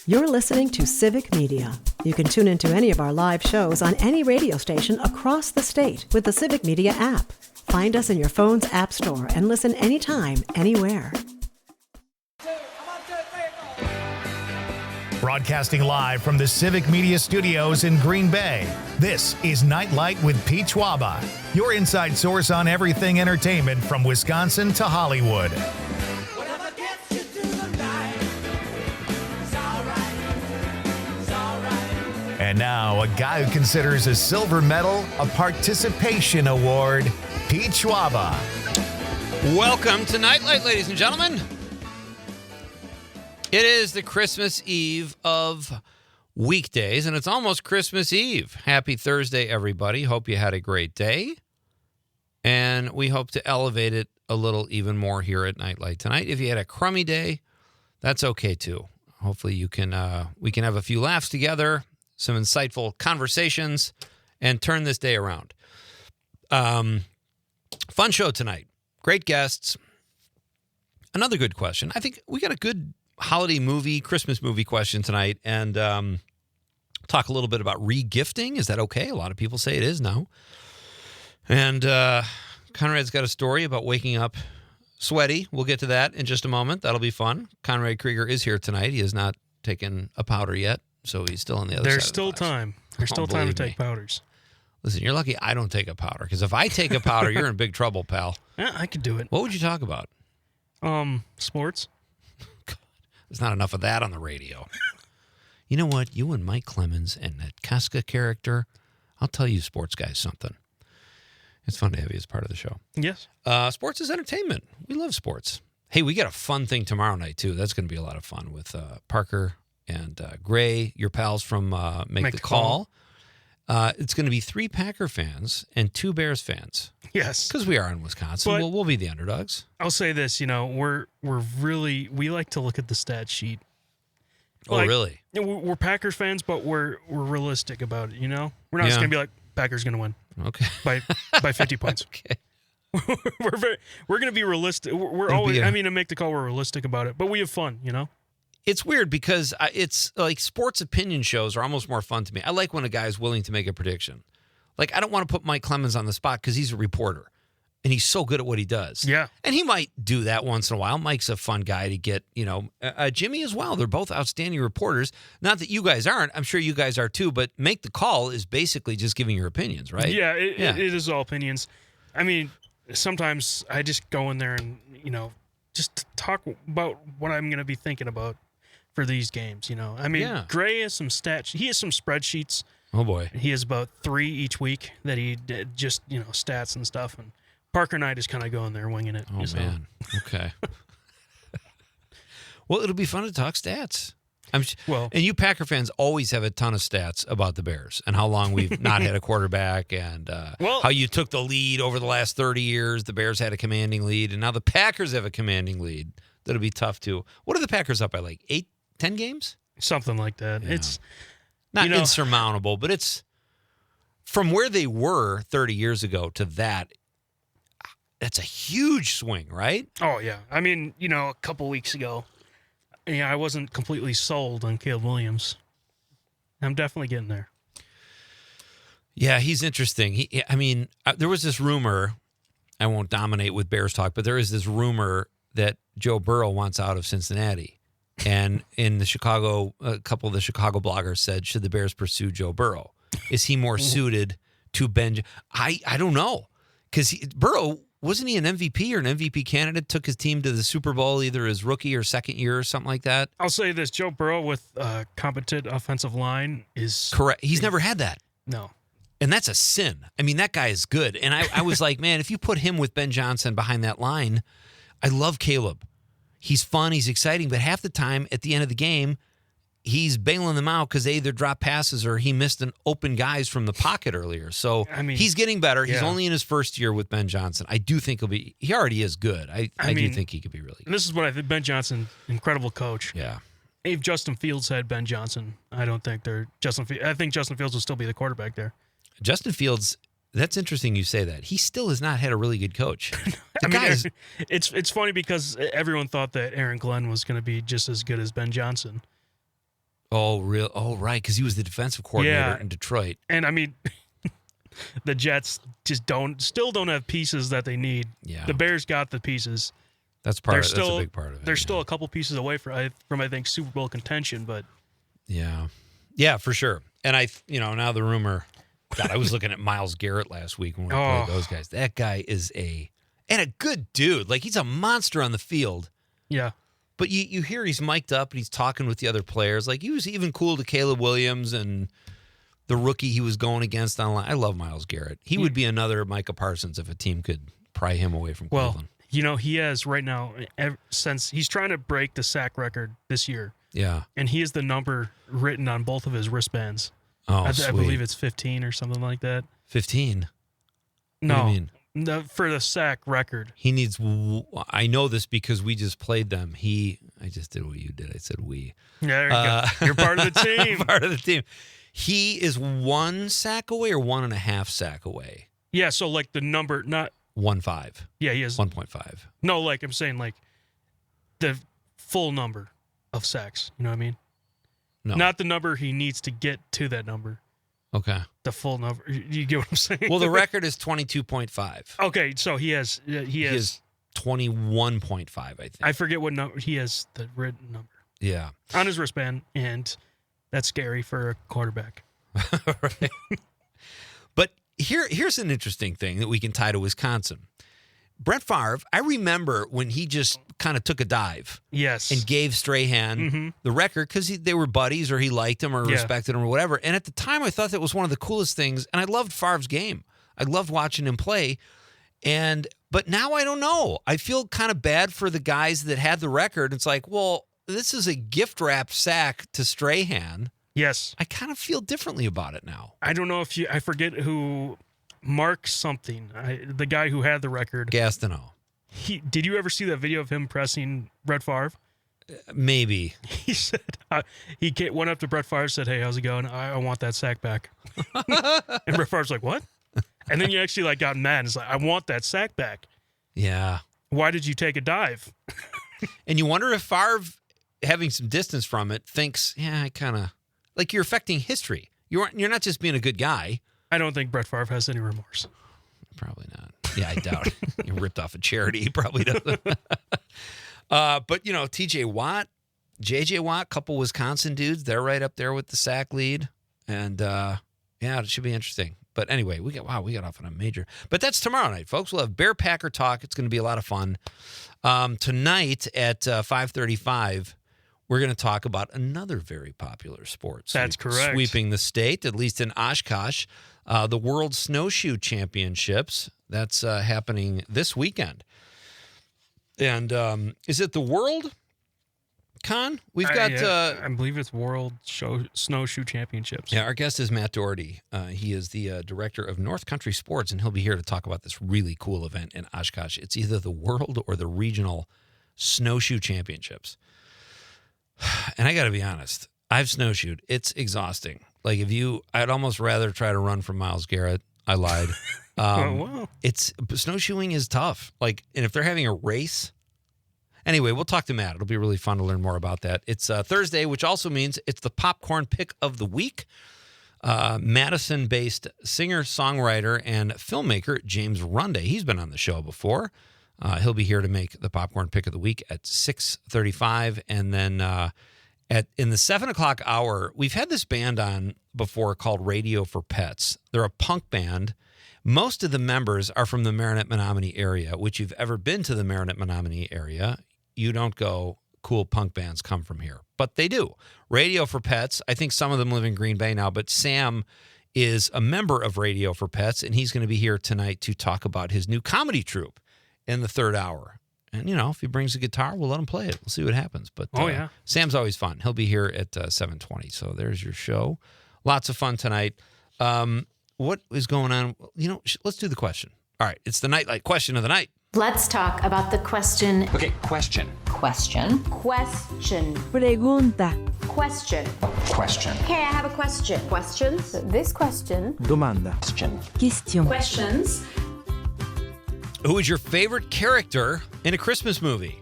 You're listening to Civic Media. You can tune into any of our live shows on any radio station across the state with the Civic Media app. Find us in your phone's app store and listen anytime, anywhere. Broadcasting live from the Civic Media Studios in Green Bay, this is Nite Lite with Pete Schwaba, your inside source on everything entertainment from Wisconsin to Hollywood. And now, a guy who considers a silver medal a participation award, Pete Schwaba. Welcome to Nite Lite, ladies and gentlemen. It is the Christmas Eve of weekdays, and it's almost Christmas Eve. Happy Thursday, everybody. Hope you had a great day. And we hope to elevate it a little even more here at Nite Lite tonight. If you had a crummy day, that's okay too. Hopefully we can have a few laughs together, some insightful conversations, and turn this day around. Fun show tonight. Great guests. Another good question. I think we got a good holiday movie, Christmas movie question tonight, and talk a little bit about re-gifting. Is that okay? A lot of people say it is now. And Conrad's got a story about waking up sweaty. We'll get to that in just a moment. That'll be fun. Conrad Krieger is here tonight. He has not taken a powder yet, so he's still on the other side. There's still time. There's still time to take powders. Listen, you're lucky I don't take a powder, because if I take a powder, you're in big trouble, pal. Yeah, I could do it. What would you talk about? Sports. There's not enough of that on the radio. You know what? You and Mike Clemens and that Casca character, I'll tell you sports guys something. It's fun to have you as part of the show. Yes. Sports is entertainment. We love sports. Hey, we got a fun thing tomorrow night, too. That's going to be a lot of fun with Parker and Gray, your pals from Make the Call. It's going to be 3 Packer fans and 2 Bears fans. Yes. Because we are in Wisconsin. We'll be the underdogs. I'll say this, we like to look at the stat sheet. Oh, really? We're Packers fans, but we're realistic about it, We're not just going to be like, Packers going to win. Okay. By 50 points. Okay. we're going to be realistic. We're always, to Make the Call, we're realistic about it, but we have fun, It's weird because it's like sports opinion shows are almost more fun to me. I like when a guy is willing to make a prediction. Like, I don't want to put Mike Clemens on the spot because he's a reporter and he's so good at what he does. Yeah. And he might do that once in a while. Mike's a fun guy to get, Jimmy as well. They're both outstanding reporters. Not that you guys aren't. I'm sure you guys are too, but Make the Call is basically just giving your opinions, right? Yeah, it is all opinions. Sometimes I just go in there and, just talk about what I'm going to be thinking about for these games, Gray has some stats. He has some spreadsheets. Oh, boy. He has about 3 each week that he did just, stats and stuff. And Parker and I just kind of go in there winging it. Oh, man. Okay. Well, it'll be fun to talk stats. And you Packer fans always have a ton of stats about the Bears and how long we've not had a quarterback and how you took the lead over the last 30 years. The Bears had a commanding lead, and now the Packers have a commanding lead. That'll be tough, too. What are the Packers up by, like 10 games? Something like that. Yeah. It's not insurmountable, but it's from where they were 30 years ago to that. That's a huge swing, right? Oh, yeah. A couple weeks ago, I wasn't completely sold on Caleb Williams. I'm definitely getting there. Yeah, he's interesting. There was this rumor, I won't dominate with Bears talk, but there is this rumor that Joe Burrow wants out of Cincinnati. And in Chicago, a couple of the Chicago bloggers said, should the Bears pursue Joe Burrow? Is he more suited to bench? I don't know. Because Burrow, wasn't he an MVP or an MVP candidate? Took his team to the Super Bowl either his rookie or second year or something like that? I'll say this. Joe Burrow with a competent offensive line is... Correct. He's never had that. No. And that's a sin. That guy is good. And I was like, man, if you put him with Ben Johnson behind that line, I love Caleb. He's fun, he's exciting, but half the time at the end of the game, he's bailing them out because they either drop passes or he missed an open guys from the pocket earlier. So he's getting better. Yeah. He's only in his first year with Ben Johnson. I do think he already is good. I do think he could be really good. This is what I think. Ben Johnson, incredible coach. Yeah. If Justin Fields had Ben Johnson, I think Justin Fields will still be the quarterback there. Justin Fields, that's interesting you say that. He still has not had a really good coach. It's funny because everyone thought that Aaron Glenn was going to be just as good as Ben Johnson. Oh, real? Oh, right, because he was the defensive coordinator in Detroit. And I mean, the Jets just still don't have pieces that they need. Yeah. The Bears got the pieces. That's that's a big part of it. They're still a couple pieces away from I think Super Bowl contention, but yeah, for sure. And now the rumor. God, I was looking at Myles Garrett last week when we played those guys. That guy is a good dude. Like, he's a monster on the field. Yeah. But you hear he's mic'd up and he's talking with the other players. Like, he was even cool to Caleb Williams and the rookie he was going against online. I love Myles Garrett. He would be another Micah Parsons if a team could pry him away from Cleveland. He has right now, since he's trying to break the sack record this year. Yeah. And he has the number written on both of his wristbands. Oh, I believe it's 15 or something like that. 15? No. What do you mean? For the sack record. He needs, I know this because we just played them. I just did what you did. I said we. Yeah, there you go. You're part of the team. Part of the team. He is 1 sack away or 1.5 sack away? Yeah, so like the number, not 1.5. Yeah, he is 1.5. No, like I'm saying, like the full number of sacks. You know what I mean? No, not the number he needs to get to that number. Okay. The full number. You get what I'm saying? Well, the record is 22.5. Okay, so he has 21.5. I think. I forget what number he has. The written number. Yeah. On his wristband, and that's scary for a quarterback. Right. But here's an interesting thing that we can tie to Wisconsin. Brett Favre, I remember when he just kind of took a dive. Yes. And gave Strahan the record because they were buddies or he liked him or respected him or whatever. And at the time, I thought that was one of the coolest things. And I loved Favre's game. I loved watching him play. But now I don't know. I feel kind of bad for the guys that had the record. It's like, well, this is a gift-wrapped sack to Strahan. Yes. I kind of feel differently about it now. I don't know if I forget who, Mark something, the guy who had the record. Gastineau. Did you ever see that video of him pressing Brett Favre? Maybe. He said, he went up to Brett Favre and said, "Hey, how's it going? I want that sack back." And Brett Favre's like, "What?" And then you actually got mad. It's like, "I want that sack back." Yeah. Why did you take a dive? And you wonder if Favre, having some distance from it, thinks, yeah, I kind of, like, you're affecting history. You're not just being a good guy. I don't think Brett Favre has any remorse. Probably not. Yeah, I doubt it. You ripped off a charity. He probably doesn't. But, TJ Watt, JJ Watt, couple Wisconsin dudes, they're right up there with the sack lead. And, it should be interesting. But anyway, we got off on a major. But that's tomorrow night, folks. We'll have Bear Packer Talk. It's going to be a lot of fun. Tonight at 5:35, we're going to talk about another very popular sport. That's correct. Sweeping the state, at least in Oshkosh, the World Snowshoe Championships. That's happening this weekend. And is it the World Con? We've got... I believe it's World Snowshoe Championships. Yeah, our guest is Matt Dougherty. He is the director of North Country Sports, and he'll be here to talk about this really cool event in Oshkosh. It's either the World or the Regional Snowshoe Championships. And I got to be honest, I've snowshoed. It's exhausting. Like, I'd almost rather try to run from Myles Garrett. I lied. Wow. Snowshoeing is tough. Like, and if they're having a race... Anyway, we'll talk to Matt. It'll be really fun to learn more about that. It's Thursday, which also means it's the popcorn pick of the week. Madison-based singer-songwriter and filmmaker James Runde. He's been on the show before. He'll be here to make the popcorn pick of the week at 6:35. And then in the 7 o'clock hour, we've had this band on before called Radio for Pets. They're a punk band. Most of the members are from the Marinette-Menominee area, which you've ever been to the Marinette-Menominee area, you don't go, cool punk bands come from here. But they do. Radio for Pets, I think some of them live in Green Bay now, but Sam is a member of Radio for Pets, and he's going to be here tonight to talk about his new comedy troupe in the third hour. And, if he brings a guitar, we'll let him play it. We'll see what happens. But Sam's always fun. He'll be here at 7:20. So there's your show. Lots of fun tonight. What is going on? Let's do the question. All right. It's the Nite Lite question of the night. Let's talk about the question. Okay, question. Question. Question. Pregunta. Question. Question. Okay, I have a question. Questions? This question. Domanda. Question. Question. Questions. Who is your favorite character in a Christmas movie?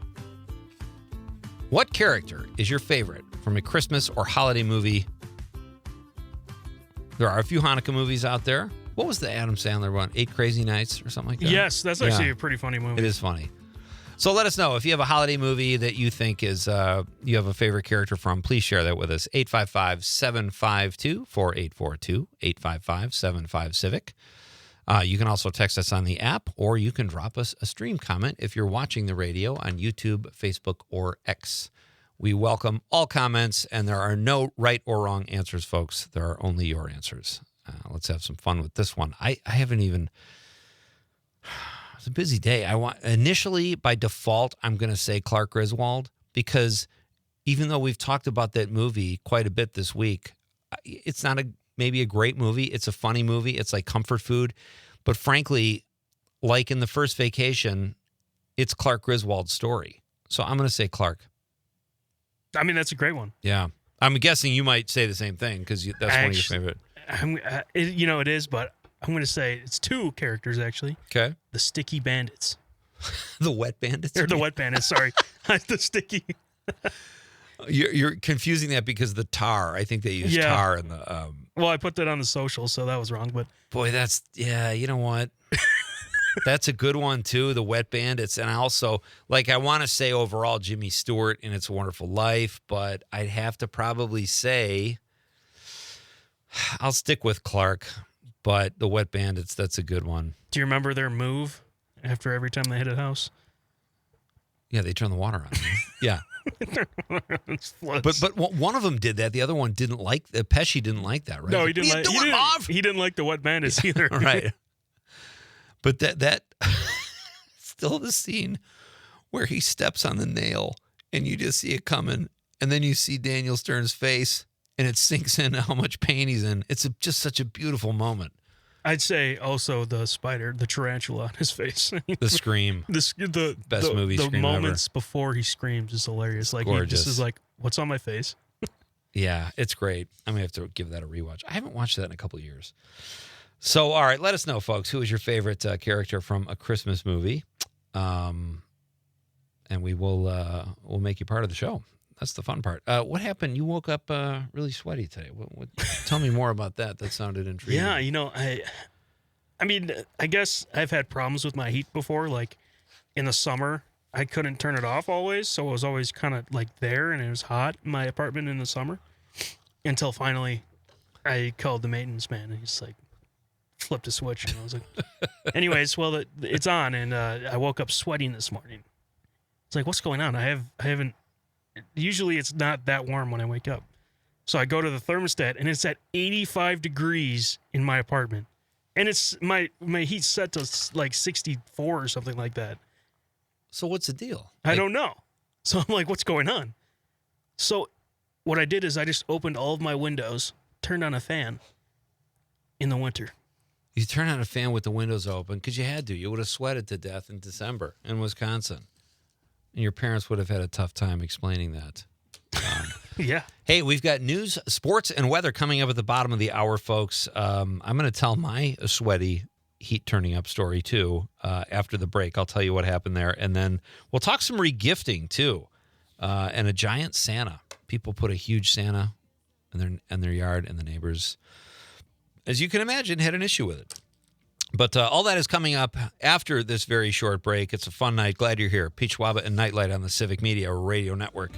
What character is your favorite from a Christmas or holiday movie. There are a few Hanukkah movies out there. What was the Adam Sandler one? 8 Crazy Nights or something like that? Yes, that's actually a pretty funny movie. It is funny. So let us know if you have a holiday movie that you think is you have a favorite character from. Please share that with us. 855-752-4842, 855-75-CIVIC. You can also text us on the app, or you can drop us a stream comment if you're watching the radio on YouTube, Facebook, or X. We welcome all comments, and there are no right or wrong answers, folks. There are only your answers. Let's have some fun with this one. I haven't even... It's a busy day. Initially, by default, I'm going to say Clark Griswold, because even though we've talked about that movie quite a bit this week, it's not maybe a great movie. It's a funny movie. It's like comfort food. But frankly, like in The First Vacation, it's Clark Griswold's story. So I'm going to say Clark. I mean, that's a great one. Yeah. I'm guessing you might say the same thing because that's one of your favorite. It is, but I'm going to say it's 2 characters, actually. Okay. The Sticky Bandits. The Wet Bandits? Or the Wet Bandits, sorry. The Sticky. You're confusing that because of the tar. I think they use tar in the... Well, I put that on the social, so that was wrong, but... Boy, you know what? That's a good one, too, the Wet Bandits. And I also, I want to say overall Jimmy Stewart in It's a Wonderful Life, but I'd have to probably say... I'll stick with Clark. But the Wet Bandits, that's a good one. Do you remember their move after every time they hit a house? Yeah, they turn the water on. Yeah. But one of them did that. The other one didn't like that. Pesci didn't like that, right? No, he didn't he didn't like the Wet Bandits either. Right. But that still the scene where he steps on the nail and you just see it coming, and then you see Daniel Stern's face. And it sinks in how much pain he's in. It's just such a beautiful moment. I'd say also the spider, the tarantula on his face. The scream. The best movie scream The moments ever. before he screams is hilarious. He gorgeous. just is like, what's on my face? Yeah, it's great. I'm going to have to give that a rewatch. I haven't watched that in a couple of years. So, all right, let us know, folks. Who is your favorite character from a Christmas movie? And we will we'll make you part of the show. That's the fun part. What happened? You woke up really sweaty today. Tell me more about that. That sounded intriguing. Yeah, I mean, I guess I've had problems with my heat before. Like in the summer, I couldn't turn it off always, so it was always kind of there, and it was hot in my apartment in the summer. Until finally, I called the maintenance man, and he's like, flipped a switch, and I was like, anyways, well, it's on, and I woke up sweating this morning. It's like, what's going on? I haven't. Usually it's not that warm when I wake up. So I go to the thermostat, and it's at 85 degrees in my apartment. And it's my heat's set to 64 or something like that. So what's the deal? I don't know. So I'm like, what's going on? So what I did is I just opened all of my windows, turned on a fan in the winter. You turn on a fan with the windows open because you had to. You would have sweated to death in December in Wisconsin. And your parents would have had a tough time explaining that. Yeah. Hey, we've got news, sports, and weather coming up at the bottom of the hour, folks. I'm going to tell my sweaty heat turning up story, too, after the break. I'll tell you what happened there. And then we'll talk some regifting, too, and a giant Santa. People put a huge Santa in their yard, and the neighbors, as you can imagine, had an issue with it. But all that is coming up after this very short break. It's a fun night. Glad you're here. Pete Schwaba and Nite Lite on the Civic Media Radio Network.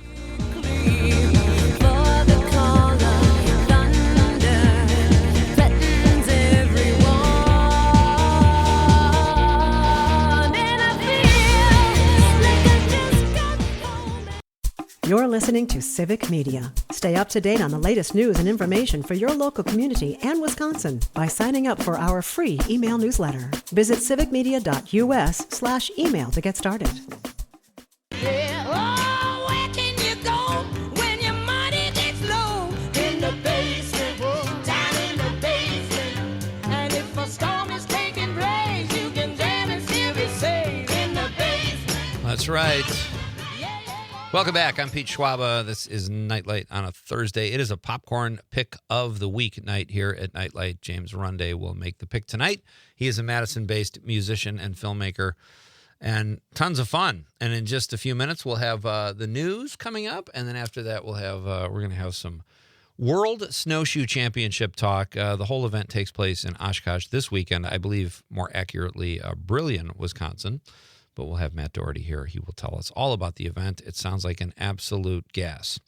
You're listening to Civic Media. Stay up to date on the latest news and information for your local community and Wisconsin by signing up for our free email newsletter. Visit civicmedia.us/email to get started. That's right. Welcome back. I'm Pete Schwaba. This is Nite Lite on a Thursday. It is a popcorn pick of the week night here at Nite Lite. James Runday will make the pick tonight. He is a Madison-based musician and filmmaker. and tons of fun. And in just a few minutes, we'll have the news coming up, and then after that, we'll have we're going to have some World Snowshoe Championship talk. The whole event takes place in Oshkosh this weekend. I believe, more accurately, Brilliant, Wisconsin. But we'll have Matt Dougherty here. He will tell us all about the event. It sounds like an absolute gas.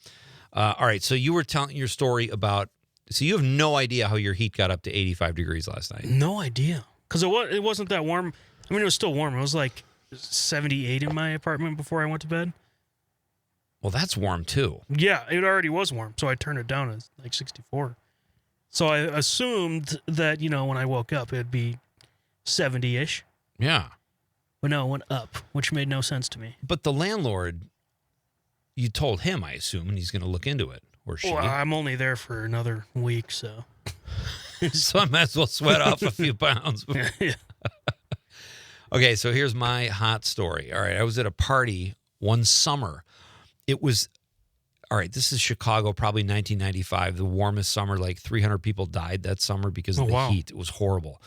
All right, so you were telling your story about, so you have no idea how your heat got up to 85 degrees last night. No idea. Because it wasn't that warm. I mean, it was still warm. It was like 78 in my apartment before I went to bed. Well, that's warm, too. Yeah, it already was warm, so I turned it down to like 64. So I assumed that, when I woke up, it'd be 70-ish. Yeah. But no, it went up, which made no sense to me. But the landlord, you told him, I assume, and he's going to look into it, or she. Well, I'm only there for another week, so. So I might as well sweat off a few pounds. Yeah. Okay, so here's my hot story. All right, I was at a party one summer. It was, all right, this is Chicago, probably 1995, the warmest summer. Like 300 people died that summer because of the heat. It was horrible.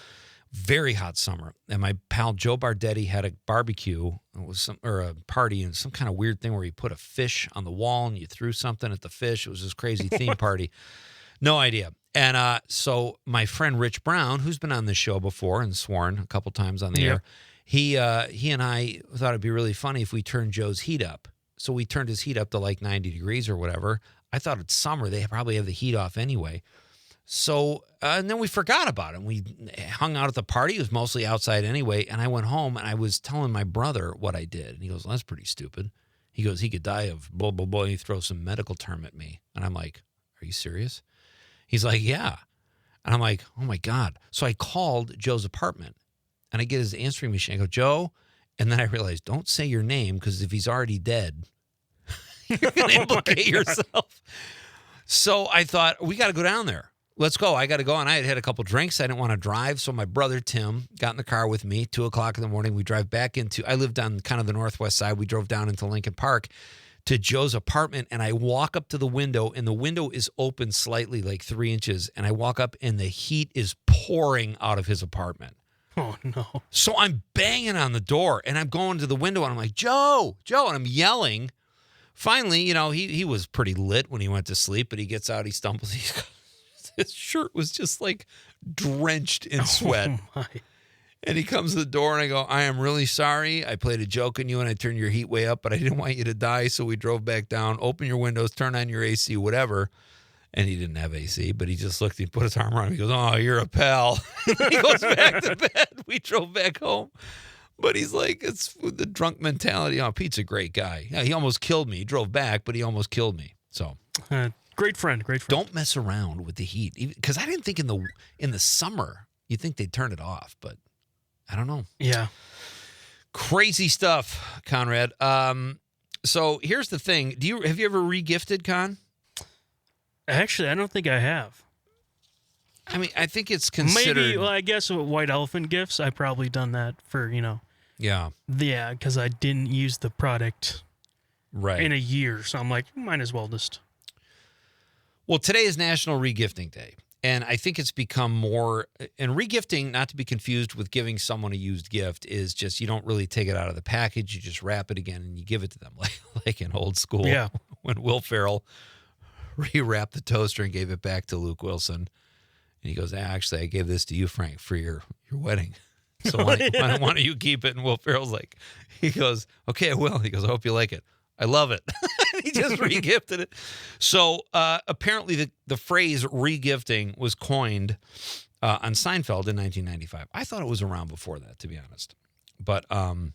Very hot summer. And my pal Joe Bardetti had a barbecue. It was or a party, and some kind of weird thing where you put a fish on the wall and you threw something at the fish. It was this crazy theme party. No idea. And so my friend Rich Brown, who's been on this show before and sworn a couple times on the air, he and I thought it'd be really funny if we turned Joe's heat up. So we turned his heat up to like 90 degrees or whatever. I thought it's summer. They probably have the heat off anyway. So, and then we forgot about it. We hung out at the party. It was mostly outside anyway. And I went home and I was telling my brother what I did. And he goes, well, that's pretty stupid. He goes, he could die of blah, blah, blah. And he throws some medical term at me. And I'm like, are you serious? He's like, yeah. And I'm like, oh my God. So I called Joe's apartment and I get his answering machine. I go, Joe. And then I realized, don't say your name because if he's already dead, you're going to implicate yourself. So I thought, we got to go down there. Let's go. I got to go. And I had a couple drinks. I didn't want to drive. So my brother, Tim, got in the car with me, 2:00 in the morning. We drive back I lived on kind of the northwest side. We drove down into Lincoln Park to Joe's apartment. And I walk up to the window and the window is open slightly, like 3 inches. And I walk up and the heat is pouring out of his apartment. Oh, no. So I'm banging on the door and I'm going to the window and I'm like, Joe, and I'm yelling. Finally, he was pretty lit when he went to sleep, but he gets out, he stumbles. His shirt was just like drenched in sweat. Oh, my. And he comes to the door and I go, I am really sorry. I played a joke on you and I turned your heat way up, but I didn't want you to die. So we drove back down, open your windows, turn on your AC, whatever. And he didn't have AC, but he just looked, he put his arm around him. He goes, oh, you're a pal. He goes back to bed. We drove back home. But he's like, it's the drunk mentality. Oh, Pete's a great guy. Yeah, he almost killed me. He drove back, but he almost killed me. So great friend. Don't mess around with the heat. Because I didn't think in the summer, you'd think they'd turn it off, but I don't know. Yeah. Crazy stuff, Conrad. So here's the thing. Have you ever regifted, Con? Actually, I don't think I have. I mean, I think it's considered... Maybe, well, I guess with white elephant gifts, I've probably done that for, Yeah. Yeah, because I didn't use the product in a year. So I'm like, might as well just... Well, today is National Regifting Day. And I think it's become more... And regifting, not to be confused with giving someone a used gift, is just you don't really take it out of the package. You just wrap it again and you give it to them. Like in old school. Yeah. When Will Ferrell rewrapped the toaster and gave it back to Luke Wilson. And he goes, actually, I gave this to you, Frank, for your wedding. So why don't you keep it? And Will Ferrell's like, he goes, okay, I will. He goes, I hope you like it. I love it. He just regifted it. So apparently the phrase regifting was coined on Seinfeld in 1995. I thought it was around before that, to be honest. But Elaine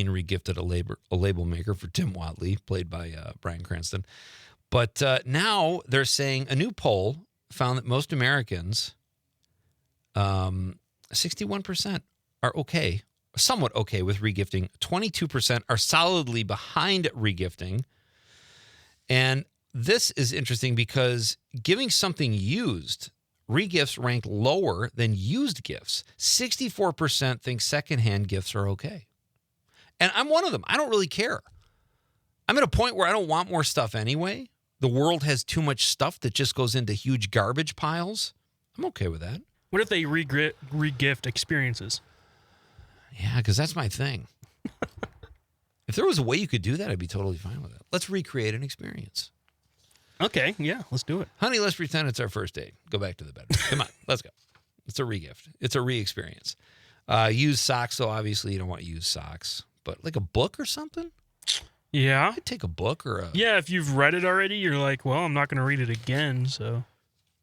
regifted a label maker for Tim Watley, played by Bryan Cranston. But now they're saying a new poll found that most Americans, 61% are okay, somewhat okay with regifting. 22% are solidly behind regifting. And this is interesting because giving something used, regifts rank lower than used gifts. 64% think secondhand gifts are okay. And I'm one of them. I don't really care. I'm at a point where I don't want more stuff anyway. The world has too much stuff that just goes into huge garbage piles. I'm okay with that. What if they regift experiences? Yeah, because that's my thing. If there was a way you could do that, I'd be totally fine with it. Let's recreate an experience. Okay, yeah, let's do it. Honey, let's pretend it's our first date. Go back to the bedroom. Come on, let's go. It's a re-gift. It's a re-experience. Use socks, though. Obviously, you don't want to use socks. But like a book or something? Yeah. I'd take a book or a... Yeah, if you've read it already, you're like, well, I'm not going to read it again, so...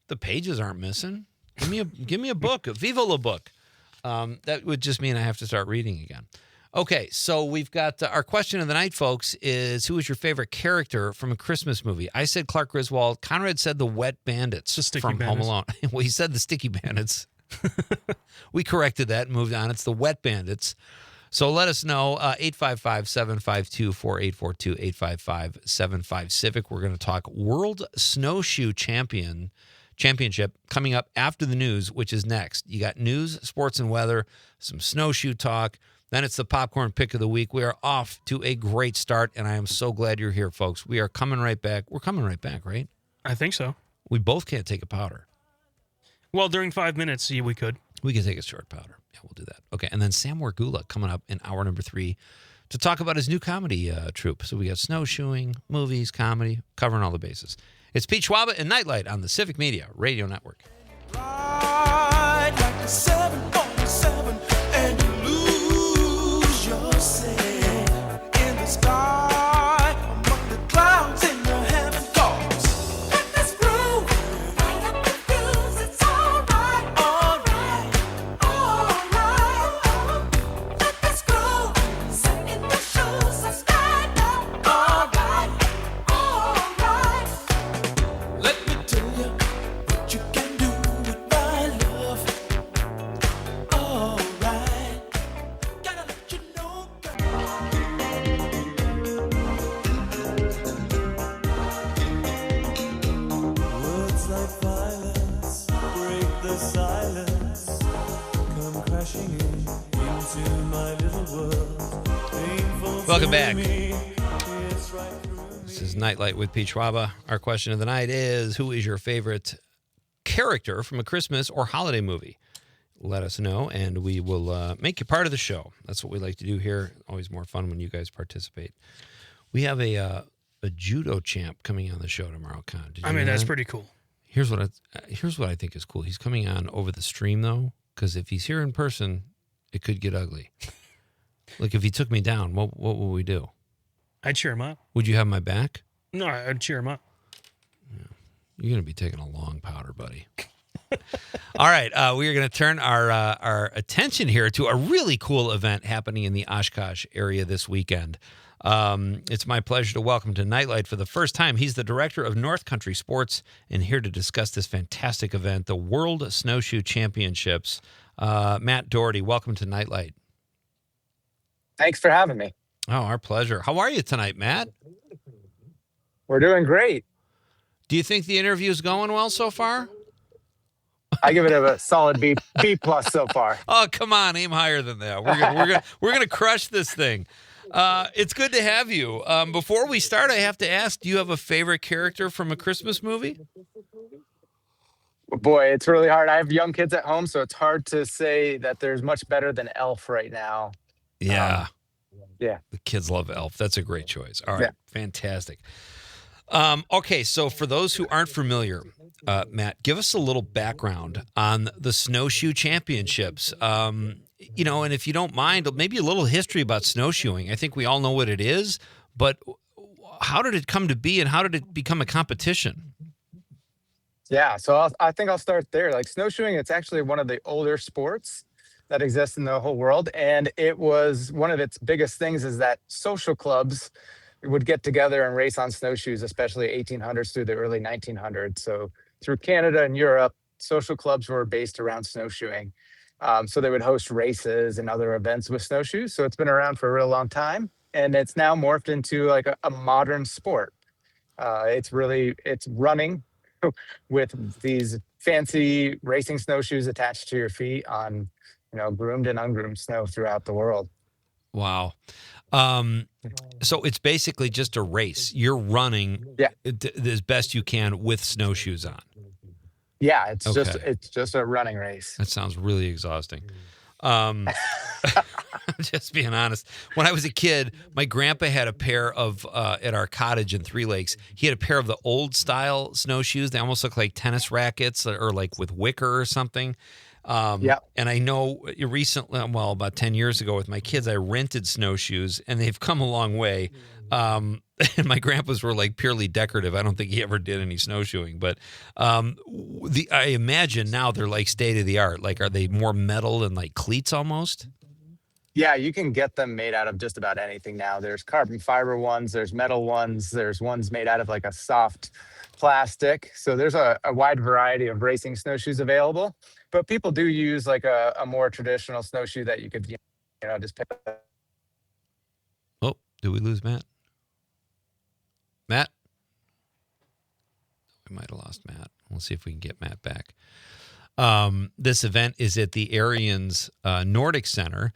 The pages aren't missing. Give me a book, a Viva la book. That would just mean I have to start reading again. Okay, so we've got our question of the night, folks, is who is your favorite character from a Christmas movie? I said Clark Griswold. Conrad said the Wet Bandits from Home Alone. Well, he said the Sticky Bandits. We corrected that and moved on. It's the Wet Bandits. So let us know, 855-752-4842, 855-75-CIVIC. We're going to talk World Snowshoe Championship coming up after the news, which is next. You got news, sports, and weather, some snowshoe talk. Then it's the popcorn pick of the week. We are off to a great start, and I am so glad you're here, folks. We are coming right back. We're coming right back, right? I think so. We both can't take a powder. Well, during 5 minutes, yeah, we could. We can take a short powder. Yeah, we'll do that. Okay, and then Sam Wargula coming up in hour number 3 to talk about his new comedy troupe. So we got snowshoeing, movies, comedy, covering all the bases. It's Pete Schwaba and Nite Lite on the Civic Media Radio Network. Ride like the 747 and you lose yourself in the sky among the clouds in your heaven cause. Let this groove right up the fuse. It's alright, alright, alright. Let this groove sit in the shoes and stand up. Alright, alright. Let me tell you what you can do with my love. Alright, gotta let you know, words like violence break the silence, come crashing into my little world. Painful Welcome to back. me, it's right through me. This is Nite Lite with Pete Schwaba. Our question of the night is, who is your favorite character from a Christmas or holiday movie? Let us know, and we will make you part of the show. That's what we like to do here. Always more fun when you guys participate. We have a judo champ coming on the show tomorrow, Con. Did you I mean, know that's that? pretty cool. Here's what I think is cool. He's coming on over the stream, though, because if he's here in person, it could get ugly. Like, if he took me down, what would we do? I'd cheer him up. Would you have my back? No, I'd cheer him up. You're going to be taking a long powder, buddy. All right, we are going to turn our attention here to a really cool event happening in the Oshkosh area this weekend. It's my pleasure to welcome to Nite Lite for the first time. He's the director of North Country Sports and here to discuss this fantastic event, the World Snowshoe Championships. Matt Dougherty, welcome to Nite Lite. Thanks for having me. Oh, our pleasure. How are you tonight, Matt? We're doing great. Do you think the interview is going well so far? I give it a solid B plus so far. Oh, come on, aim higher than that. We're gonna crush this thing. It's good to have you. Before we start, I have to ask: do you have a favorite character from a Christmas movie? Boy, it's really hard. I have young kids at home, so it's hard to say that there's much better than Elf right now. Yeah, yeah. The kids love Elf. That's a great choice. All right, Yeah. Fantastic. Okay, so for those who aren't familiar, Matt, give us a little background on the Snowshoe Championships. And if you don't mind, maybe a little history about snowshoeing. I think we all know what it is, but how did it come to be and how did it become a competition? Yeah, so I think I'll start there. Like snowshoeing, it's actually one of the older sports that exists in the whole world. And it was one of its biggest things is that social clubs would get together and race on snowshoes, especially 1800s through the early 1900s. So through Canada and Europe, social clubs were based around snowshoeing. So they would host races and other events with snowshoes. So it's been around for a real long time. And it's now morphed into like a modern sport. It's running with these fancy racing snowshoes attached to your feet on, groomed and ungroomed snow throughout the world. Wow. So it's basically just a race. You're running as best you can with snowshoes on. Yeah, it's just a running race. That sounds really exhausting. Just being honest. When I was a kid, my grandpa had a pair of, at our cottage in Three Lakes, he had a pair of the old style snowshoes. They almost look like tennis rackets or like with wicker or something. And I know recently, well, about 10 years ago with my kids, I rented snowshoes and they've come a long way. And my grandpa's were like purely decorative. I don't think he ever did any snowshoeing, but I imagine now they're like state of the art. Like, are they more metal and like cleats almost? Yeah, you can get them made out of just about anything now. There's carbon fiber ones, there's metal ones, there's ones made out of like a soft plastic. So there's a wide variety of racing snowshoes available. But people do use like a more traditional snowshoe that you could, just pick up. Oh, did we lose Matt? Matt? We might have lost Matt. We'll see if we can get Matt back. This event is at the Arians Nordic Center,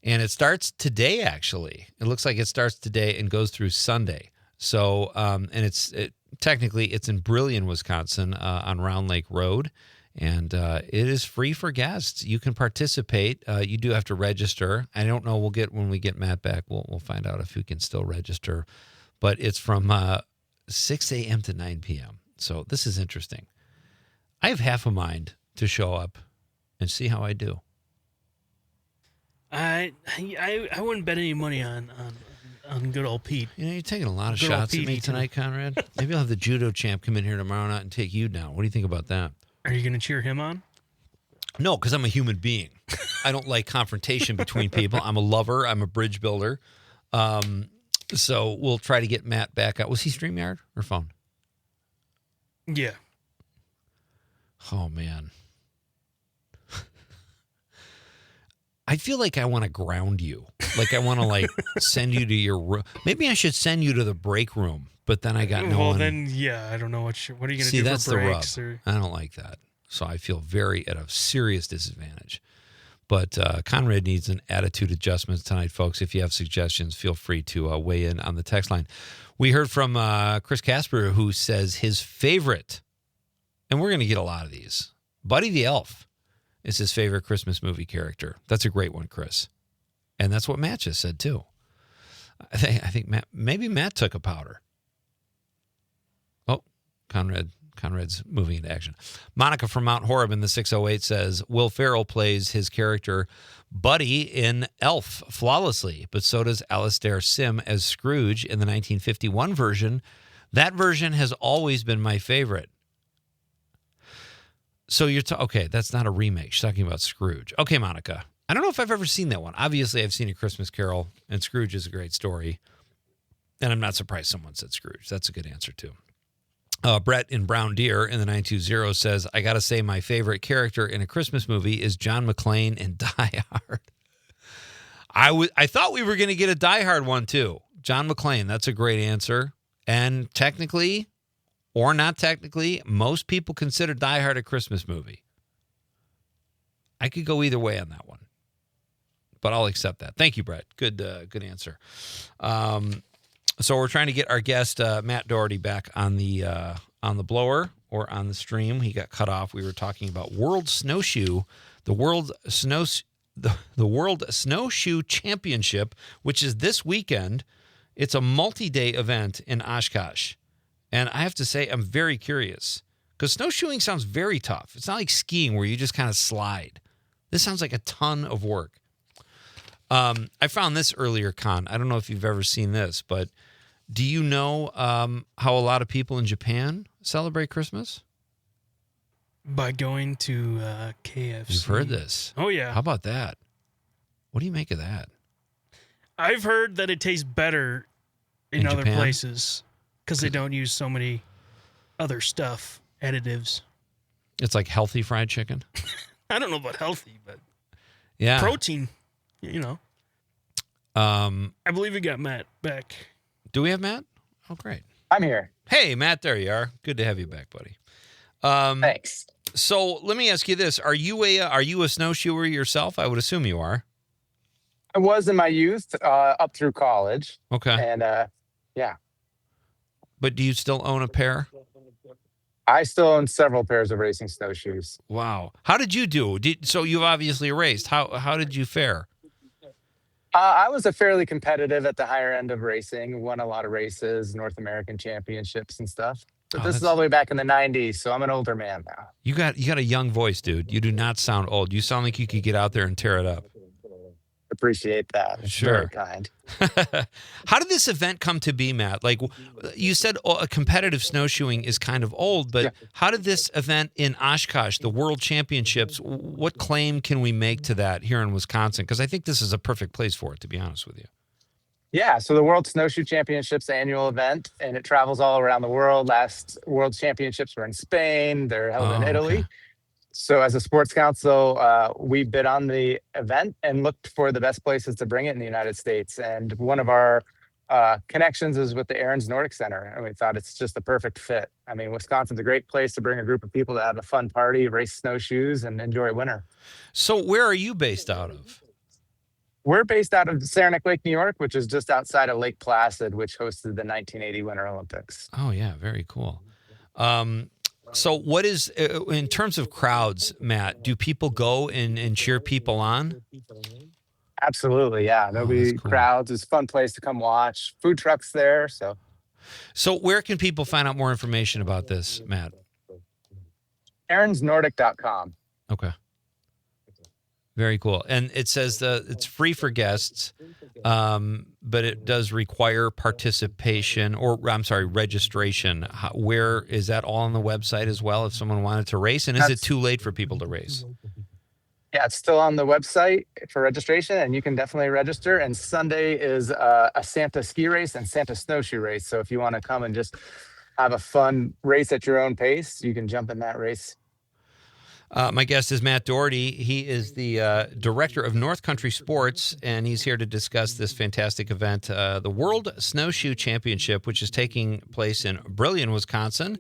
and it starts today, actually. It looks like it starts today and goes through Sunday. So, and technically it's in Brillion, Wisconsin, on Round Lake Road, and it is free for guests. You can participate. You do have to register. I don't know. When we get Matt back, we'll find out if we can still register. But it's from 6 a.m. to 9 p.m. So this is interesting. I have half a mind to show up and see how I do. I wouldn't bet any money on good old Pete. You're taking a lot of shots at me tonight, Conrad. Maybe I'll have the judo champ come in here tomorrow night and take you down. What do you think about that? Are you going to cheer him on? No, because I'm a human being. I don't like confrontation between people. I'm a lover. I'm a bridge builder. So we'll try to get Matt back out. Was he StreamYard or phone? Yeah. Oh, man. I feel like I want to ground you. Like I want to send you to your room. Maybe I should send you to the break room, but then I got no one. Well, then, yeah, I don't know what are you going to do that's for breaks? The rub. I don't like that. So I feel at a serious disadvantage. But Conrad needs an attitude adjustment tonight, folks. If you have suggestions, feel free to weigh in on the text line. We heard from Chris Casper, who says his favorite, and we're going to get a lot of these, Buddy the Elf is his favorite Christmas movie character. That's a great one, Chris. And that's what Matt just said, too. I think maybe Matt took a powder. Oh, Conrad's moving into action. Monica from Mount Horeb in the 608 says, Will Ferrell plays his character Buddy in Elf flawlessly, but so does Alastair Sim as Scrooge in the 1951 version. That version has always been my favorite. So okay, that's not a remake. She's talking about Scrooge. Okay, Monica. I don't know if I've ever seen that one. Obviously, I've seen A Christmas Carol, and Scrooge is a great story. And I'm not surprised someone said Scrooge. That's a good answer, too. Brett in Brown Deer in the 920 says, I got to say my favorite character in a Christmas movie is John McClane in Die Hard. I thought we were going to get a Die Hard one, too. John McClane, that's a great answer. And technically, or not technically, most people consider Die Hard a Christmas movie. I could go either way on that one, but I'll accept that. Thank you, Brett. Good answer. So we're trying to get our guest Matt Dougherty back on the blower or on the stream. He got cut off. We were talking about World Snowshoe, the World Snowshoe Championship, which is this weekend. It's a multi-day event in Oshkosh. And I have to say, I'm very curious because snowshoeing sounds very tough. It's not like skiing where you just kind of slide. This sounds like a ton of work. I found this earlier, Con. I don't know if you've ever seen this, but do you know how a lot of people in Japan celebrate Christmas? By going to KFC. You've heard this. Oh, yeah. How about that? What do you make of that? I've heard that it tastes better in other Japan? Places. Because they don't use so many other stuff, additives. It's like healthy fried chicken? I don't know about healthy, but yeah, protein, I believe we got Matt back. Do we have Matt? Oh, great. I'm here. Hey, Matt, there you are. Good to have you back, buddy. Thanks. So let me ask you this. Are you a snowshoer yourself? I would assume you are. I was in my youth up through college. Okay. And yeah. But do you still own a pair? I still own several pairs of racing snowshoes. Wow. How did you do? So you've obviously raced. How did you fare? I was a fairly competitive at the higher end of racing, won a lot of races, North American championships and stuff. But this is all the way back in the 90s, so I'm an older man now. You got a young voice, dude. You do not sound old. You sound like you could get out there and tear it up. Appreciate that. It's Sure. very kind. How did this event come to be, Matt? Like you said, competitive snowshoeing is kind of old, but how did this event in Oshkosh, the World Championships, what claim can we make to that here in Wisconsin? Because I think this is a perfect place for it, to be honest with you. Yeah, so the World Snowshoe Championships annual event, and it travels all around the world. Last World Championships were in Spain. They're held in Italy. Okay. So as a sports council, we bid on the event and looked for the best places to bring it in the United States. And one of our connections is with the Aaron's Nordic Center. And we thought it's just the perfect fit. I mean, Wisconsin's a great place to bring a group of people to have a fun party, race snowshoes, and enjoy winter. So where are you based out of? We're based out of Saranac Lake, New York, which is just outside of Lake Placid, which hosted the 1980 Winter Olympics. Oh, yeah. Very cool. So what is, in terms of crowds, Matt, do people go and cheer people on? Absolutely, yeah. There'll be cool. crowds. It's a fun place to come watch. Food trucks there, so. So where can people find out more information about this, Matt? aaronsnordic.com. Okay. Very cool. And it says it's free for guests, but it does require participation registration. Where is that all on the website as well if someone wanted to race? And is it too late for people to race? Yeah, it's still on the website for registration, and you can definitely register. And Sunday is a Santa ski race and Santa snowshoe race. So if you want to come and just have a fun race at your own pace, you can jump in that race. My guest is Matt Dougherty. He is the director of North Country Sports, and he's here to discuss this fantastic event, the World Snowshoe Championship, which is taking place in Brillion, Wisconsin,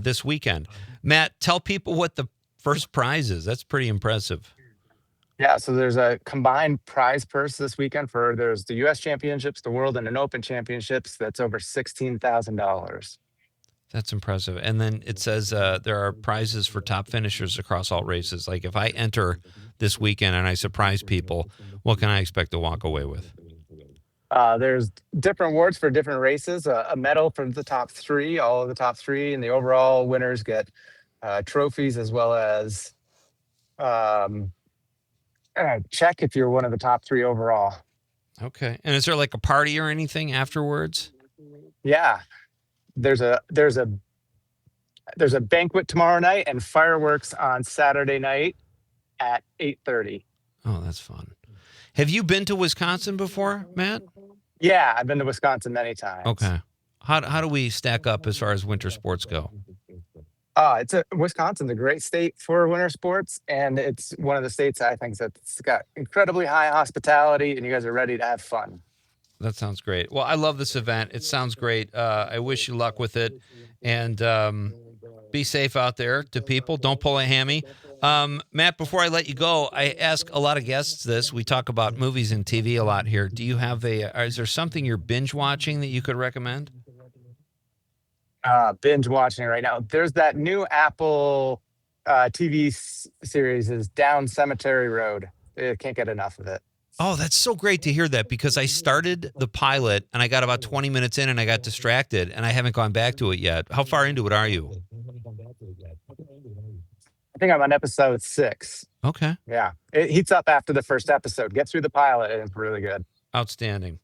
this weekend. Matt, tell people what the first prize is. That's pretty impressive. Yeah, so there's a combined prize purse this weekend there's the U.S. Championships, the World and an Open Championships. That's over $16,000. That's impressive. And then it says there are prizes for top finishers across all races. Like if I enter this weekend and I surprise people, what can I expect to walk away with? There's different awards for different races. A medal for the top three, all of the top three, and the overall winners get trophies as well as a check if you're one of the top three overall. Okay. And is there like a party or anything afterwards? Yeah. There's a banquet tomorrow night and fireworks on Saturday night at 8:30. Oh, that's fun. Have you been to Wisconsin before, Matt? Yeah, I've been to Wisconsin many times. Okay. How do we stack up as far as winter sports go? Wisconsin's a great state for winter sports, and it's one of the states I think that's got incredibly high hospitality, and you guys are ready to have fun. That sounds great. Well, I love this event. It sounds great. I wish you luck with it. And be safe out there to people. Don't pull a hammy. Matt, before I let you go, I ask a lot of guests this. We talk about movies and TV a lot here. Do you have is there something you're binge watching that you could recommend? Binge watching right now. There's that new Apple TV series is Down Cemetery Road. I can't get enough of it. Oh, that's so great to hear that because I started the pilot and I got about 20 minutes in and I got distracted and I haven't gone back to it yet. How far into it are you? I think I'm on episode 6. Okay. Yeah. It heats up after the first episode. Get through the pilot and it's really good. Outstanding.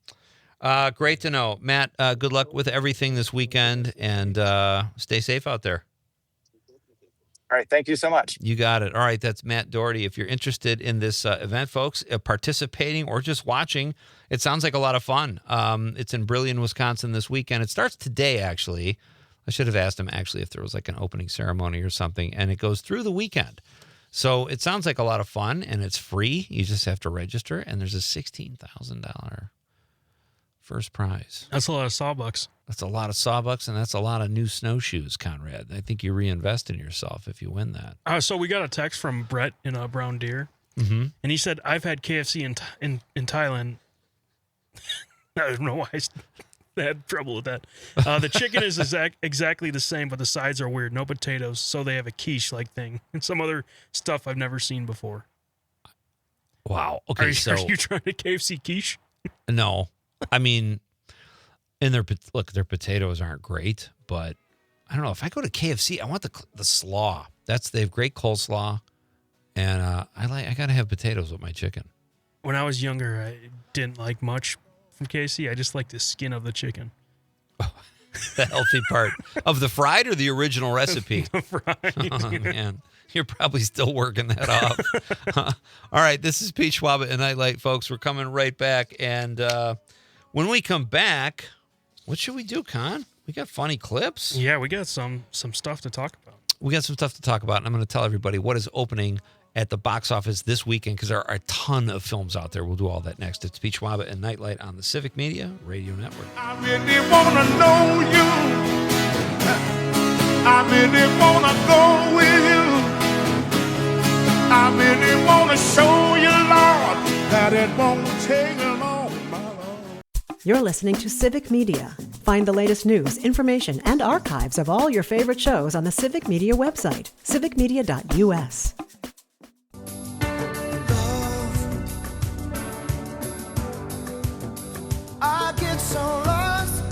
Great to know. Matt, good luck with everything this weekend and stay safe out there. All right. Thank you so much. You got it. All right. That's Matt Dougherty. If you're interested in this event, folks, participating or just watching, it sounds like a lot of fun. It's in Brillion, Wisconsin this weekend. It starts today, actually. I should have asked him, actually, if there was like an opening ceremony or something, and it goes through the weekend. So it sounds like a lot of fun, and it's free. You just have to register, and there's a $16,000 first prize. That's a lot of sawbucks. That's a lot of sawbucks, and that's a lot of new snowshoes, Conrad. I think you reinvest in yourself if you win that. So we got a text from Brett in Brown Deer, and he said, "I've had KFC in Thailand." I don't know why. had trouble with that. The chicken is exactly the same, but the sides are weird. No potatoes, so they have a quiche-like thing and some other stuff I've never seen before. Wow. Okay, are you trying to KFC quiche? No. I mean, and their potatoes aren't great, but I don't know. If I go to KFC, I want the slaw. They have great coleslaw, and I got to have potatoes with my chicken. When I was younger, I didn't like much from KFC. I just liked the skin of the chicken. The healthy part of the fried or the original recipe? The fried. Oh, man. You're probably still working that off. All right, this is Pete Schwaba and Nite Lite, folks. We're coming right back. And when we come back, what should we do, Con? We got funny clips. Yeah, we got some stuff to talk about. We got some stuff to talk about, and I'm going to tell everybody what is opening at the box office this weekend, because there are a ton of films out there. We'll do all that next. It's Pete Schwaba and Nite Lite on the Civic Media Radio Network. I really want to know you. I really want to go with you. I really want to show you, Lord, that it won't take long, my Lord. You're listening to Civic Media. Find the latest news, information, and archives of all your favorite shows on the Civic Media website, civicmedia.us. I get so lost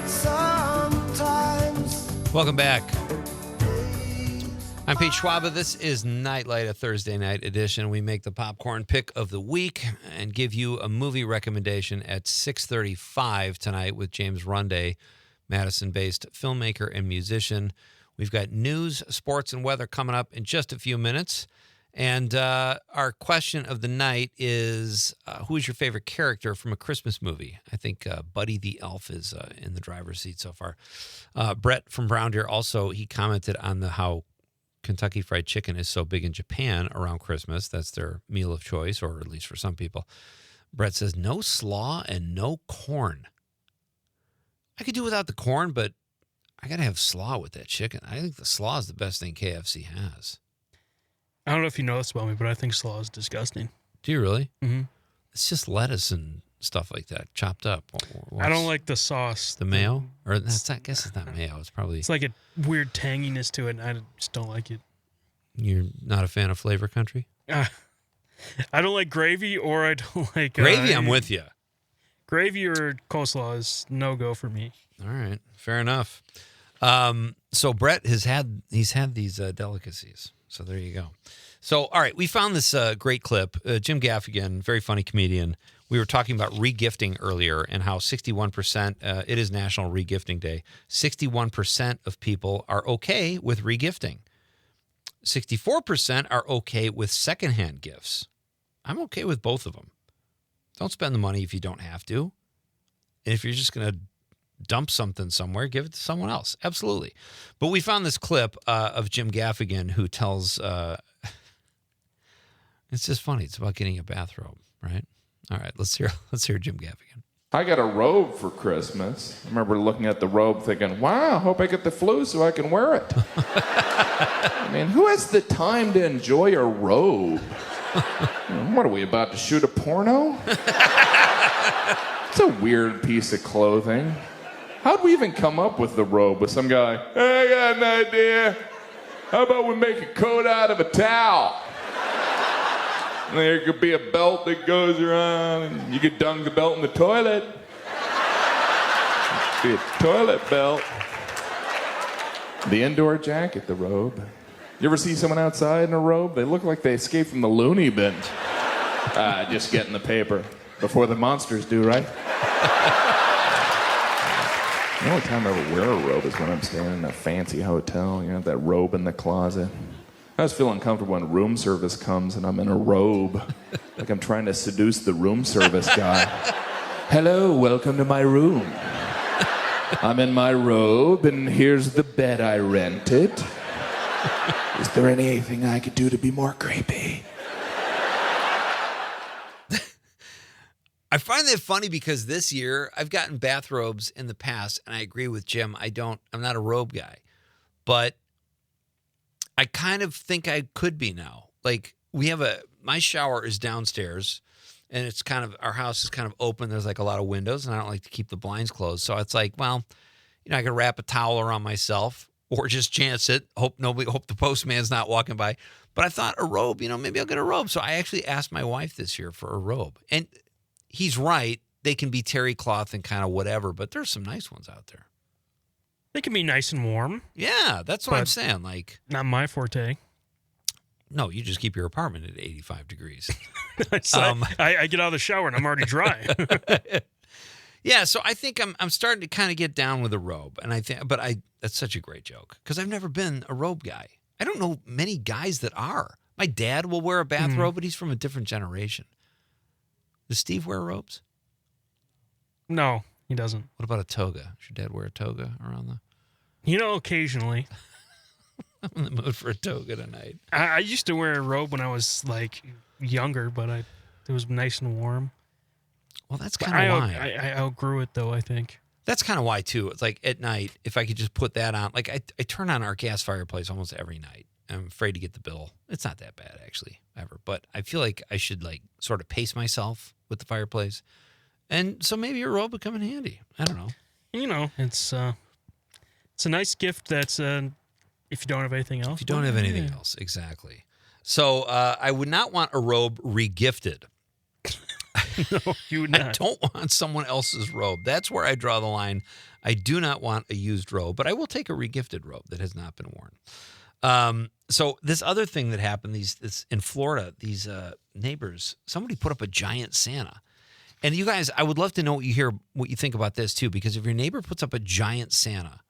sometimes. Welcome back. I'm Pete Schwaba. This is Nite Lite, a Thursday night edition. We make the popcorn pick of the week and give you a movie recommendation at 6:35 tonight with James Runday, Madison-based filmmaker and musician. We've got news, sports, and weather coming up in just a few minutes. And our question of the night is, who is your favorite character from a Christmas movie? I think Buddy the Elf is in the driver's seat so far. Brett from Brown Deer also, he commented on how Kentucky Fried Chicken is so big in Japan around Christmas. That's their meal of choice, or at least for some people. Brett says, no slaw and no corn. I could do without the corn, but I got to have slaw with that chicken. I think the slaw is the best thing KFC has. I don't know if you know this about me, but I think slaw is disgusting. Do you really? Mm-hmm. It's just lettuce and stuff like that, chopped up. I don't like the sauce. The mayo? Or that's I guess it's not mayo. It's probably... It's like a weird tanginess to it, and I just don't like it. You're not a fan of Flavor Country? I don't like gravy, or I don't like... Gravy, I'm with you. Gravy or coleslaw is no-go for me. All right. Fair enough. So Brett he's had these delicacies. So there you go. So, all right, we found this great clip. Jim Gaffigan, very funny comedian. We were talking about regifting earlier and how 61%, it is National Regifting Day, 61% of people are okay with regifting. 64% are okay with secondhand gifts. I'm okay with both of them. Don't spend the money if you don't have to. And if you're just going to dump something somewhere, give it to someone else. Absolutely. But we found this clip of Jim Gaffigan who tells, it's just funny. It's about getting a bathrobe, right? All right, let's hear Jim Gaffigan. I got a robe for Christmas. I remember looking at the robe thinking, wow, I hope I get the flu so I can wear it. I mean, who has the time to enjoy a robe? What are we about to shoot a porno? It's a weird piece of clothing. How'd we even come up with the robe? With some guy, hey, I got an idea. How about we make a coat out of a towel? And there could be a belt that goes around, and you could dunk the belt in the toilet. Be a toilet belt. The indoor jacket, the robe. You ever see someone outside in a robe? They look like they escaped from the loony bin. Just getting the paper before the monsters do, right? The only time I ever wear a robe is when I'm staying in a fancy hotel. You know, that robe in the closet. I always feel uncomfortable when room service comes and I'm in a robe. Like I'm trying to seduce the room service guy. Hello, welcome to my room. I'm in my robe and here's the bed I rented. Is there anything I could do to be more creepy? I find that funny because this year I've gotten bathrobes in the past, and I agree with Jim. I'm not a robe guy, but I kind of think I could be now. Like my shower is downstairs, And it's kind of, our house is kind of open. There's like a lot of windows, and I don't like to keep the blinds closed. So it's like, well, I could wrap a towel around myself or just chance it. Hope the postman's not walking by. But I thought a robe, maybe I'll get a robe. So I actually asked my wife this year for a robe. And he's right. They can be terry cloth and kind of whatever, but there's some nice ones out there. They can be nice and warm. Yeah, that's what I'm saying. Like, not my forte. No, you just keep your apartment at 85 degrees. I get out of the shower and I'm already dry. Yeah, so I think I'm starting to kind of get down with a robe, and that's such a great joke because I've never been a robe guy. I don't know many guys that are. My dad will wear a bathrobe, but he's from a different generation. Does Steve wear robes? No, he doesn't. What about a toga? Does your dad wear a toga around occasionally. I'm in the mood for a toga tonight. I used to wear a robe when I was like younger, but it was nice and warm. Well, that's kind of why. I outgrew it, though, I think. That's kind of why, too. It's like at night, if I could just put that on. Like, I turn on our gas fireplace almost every night. I'm afraid to get the bill. It's not that bad, actually, ever. But I feel like I should, like, sort of pace myself with the fireplace. And so maybe a robe would come in handy. I don't know. It's a nice gift that's if you don't have anything else. If you don't have anything else, exactly. So I would not want a robe re-gifted. No, you would not. I don't want someone else's robe. That's where I draw the line. I do not want a used robe, but I will take a regifted robe that has not been worn. So this other thing that happened, this in Florida, these neighbors, somebody put up a giant Santa. And you guys, I would love to know what you think about this too, because if your neighbor puts up a giant Santa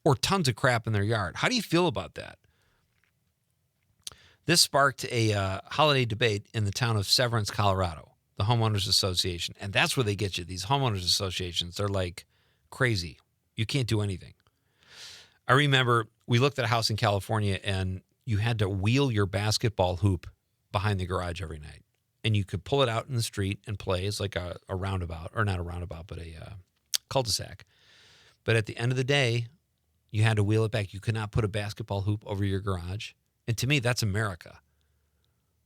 or tons of crap in their yard, how do you feel about that? This sparked a holiday debate in the town of Severance, Colorado. The homeowners association. And that's where they get you. These homeowners associations, they're like crazy. You can't do anything. I remember we looked at a house in California and you had to wheel your basketball hoop behind the garage every night. And you could pull it out in the street and play as like a roundabout, or not a roundabout, but a cul-de-sac. But at the end of the day, you had to wheel it back. You could not put a basketball hoop over your garage. And to me, that's America.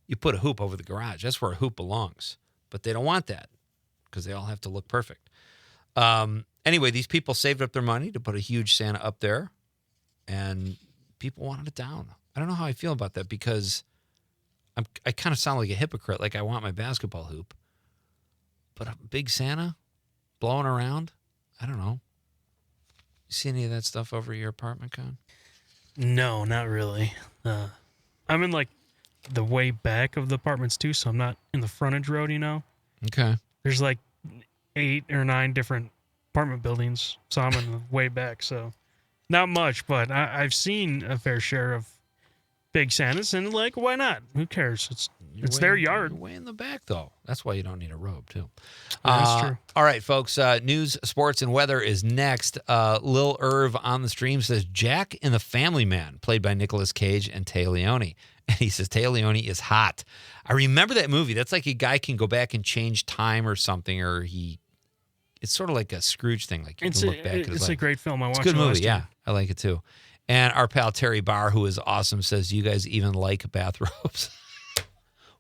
You put a hoop over the garage. That's where a hoop belongs. But they don't want that because they all have to look perfect. Anyway, these people saved up their money to put a huge Santa up there, and people wanted it down. I don't know how I feel about that because I kind of sound like a hypocrite. Like I want my basketball hoop, but a big Santa blowing around, I don't know. You see any of that stuff over your apartment, Con? No, not really. I'm in like the way back of the apartments too, so I'm not in the frontage road, Okay. There's like 8 or 9 different apartment buildings, so I'm in the way back, so not much, but I've seen a fair share of big Santas, and like, why not? Who cares? It's their yard. You're way in the back, though. That's why you don't need a robe, too. That's true. All right, folks. News, sports, and weather is next. Lil Irv on the stream says, Jack in The Family Man, played by Nicolas Cage and Téa Leoni. And he says, Téa Leoni is hot. I remember that movie. That's like a guy can go back and change time or something, or it's sort of like a Scrooge thing. Like you can look back at his life. It's a great film. I watched it. It's a good movie, last yeah. I like it too. And our pal Terry Barr, who is awesome, says, you guys even like bathrobes?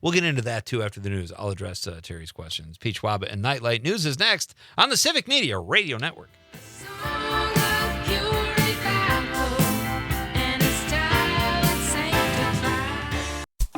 We'll get into that too after the news. I'll address Terry's questions. Pete Schwaba and Nite Lite. News is next on the Civic Media Radio Network.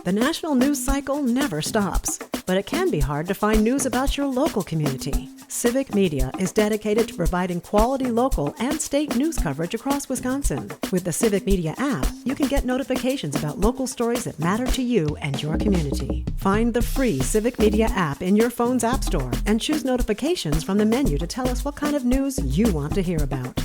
The national news cycle never stops, but it can be hard to find news about your local community. Civic Media is dedicated to providing quality local and state news coverage across Wisconsin. With the Civic Media app, you can get notifications about local stories that matter to you and your community. Find the free Civic Media app in your phone's app store and choose notifications from the menu to tell us what kind of news you want to hear about.